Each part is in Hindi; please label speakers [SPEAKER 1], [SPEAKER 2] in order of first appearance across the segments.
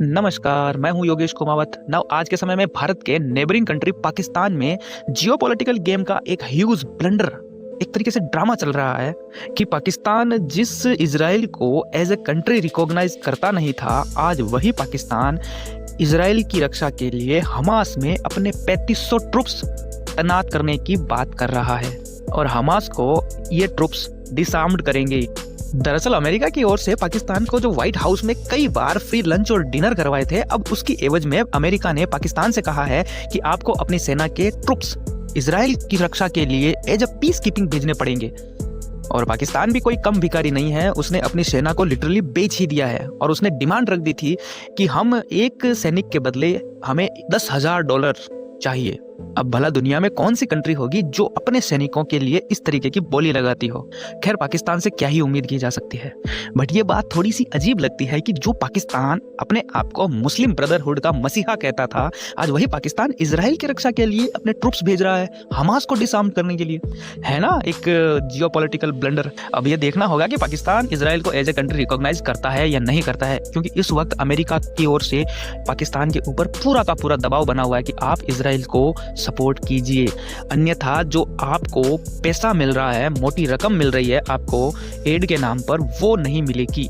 [SPEAKER 1] नमस्कार, मैं हूं योगेश कुमावत। नाउ आज के समय में भारत के नेबरिंग कंट्री पाकिस्तान में जियोपॉलिटिकल गेम का एक ह्यूज ब्लंडर, एक तरीके से ड्रामा चल रहा है कि पाकिस्तान जिस इजराइल को एज ए कंट्री रिकॉग्नाइज करता नहीं था, आज वही पाकिस्तान इजराइल की रक्षा के लिए हमास में अपने 3500 ट्रुप्स तैनात करने की बात कर रहा है और हमास को ये ट्रुप्स डिसआर्म्ड करेंगे। दरअसल अमेरिका की ओर से पाकिस्तान को जो व्हाइट हाउस में कई बार फ्री लंच और डिनर करवाए थे, अब उसकी एवज में अमेरिका ने पाकिस्तान से कहा है कि आपको अपनी सेना के ट्रुप्स इजराइल की रक्षा के लिए एज अ पीस कीपिंग भेजने पड़ेंगे। और पाकिस्तान भी कोई कम भिखारी नहीं है, उसने अपनी सेना को लिटरली बेच ही दिया है और उसने डिमांड रख दी थी कि हम एक सैनिक के बदले हमें $10,000 चाहिए। अब भला दुनिया में कौन सी कंट्री होगी जो अपने सैनिकों के लिए इस तरीके की बोली लगाती हो। खैर, पाकिस्तान से क्या ही उम्मीद की जा सकती है, बट ये बात थोड़ी सी अजीब लगती है कि जो पाकिस्तान अपने आप को मुस्लिम ब्रदरहुड का मसीहा कहता था, आज वही पाकिस्तान इजराइल की रक्षा के लिए अपने ट्रुप्स भेज रहा है हमास को डिसआर्म करने के लिए। है ना एक जियोपॉलिटिकल ब्लंडर। अब ये देखना होगा कि पाकिस्तान इजराइल को एज ए कंट्री रिकॉग्नाइज करता है या नहीं करता है, क्योंकि इस वक्त अमेरिका की ओर से पाकिस्तान के ऊपर पूरा का पूरा दबाव बना हुआ है कि आप इजराइल को सपोर्ट कीजिए, अन्यथा जो आपको पैसा मिल रहा है, मोटी रकम मिल रही है आपको एड के नाम पर, वो नहीं मिलेगी।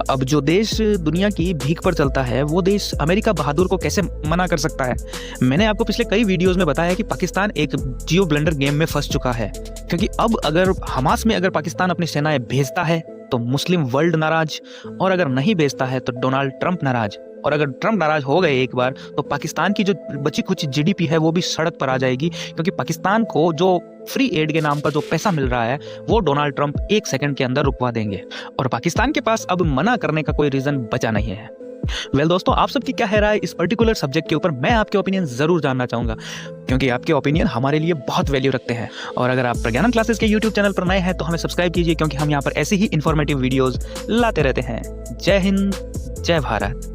[SPEAKER 1] अब जो देश दुनिया की भीख पर चलता है, वो देश अमेरिका बहादुर को कैसे मना कर सकता है। मैंने आपको पिछले कई वीडियोस में बताया कि पाकिस्तान एक जियो ब्लंडर गेम में फंस चुका है, क्योंकि अब अगर हमास में अगर पाकिस्तान अपनी सेनाएं भेजता है तो मुस्लिम वर्ल्ड नाराज, और अगर नहीं भेजता है तो डोनाल्ड ट्रंप नाराज, और अगर ट्रंप नाराज हो गए एक बार तो पाकिस्तान की जो बची कुछ जीडीपी है वो भी सड़क पर आ जाएगी, क्योंकि पाकिस्तान को जो फ्री एड के नाम पर जो पैसा मिल रहा है वो डोनाल्ड ट्रंप 1 सेकंड के अंदर रुकवा देंगे और पाकिस्तान के पास अब मना करने का कोई रीजन बचा नहीं है। दोस्तों, आप सबकी क्या है राय इस पर्टिकुलर सब्जेक्ट के ऊपर? मैं आपके ओपिनियन जरूर जानना चाहूंगा, क्योंकि आपके ओपिनियन हमारे लिए बहुत वैल्यू रखते हैं। और अगर आप प्रज्ञानम क्लासेस के यूट्यूब चैनल पर नए हैं तो हमें सब्सक्राइब कीजिए, क्योंकि हम यहाँ पर ऐसे ही इंफॉर्मेटिव वीडियोस लाते रहते हैं। जय हिंद, जय भारत।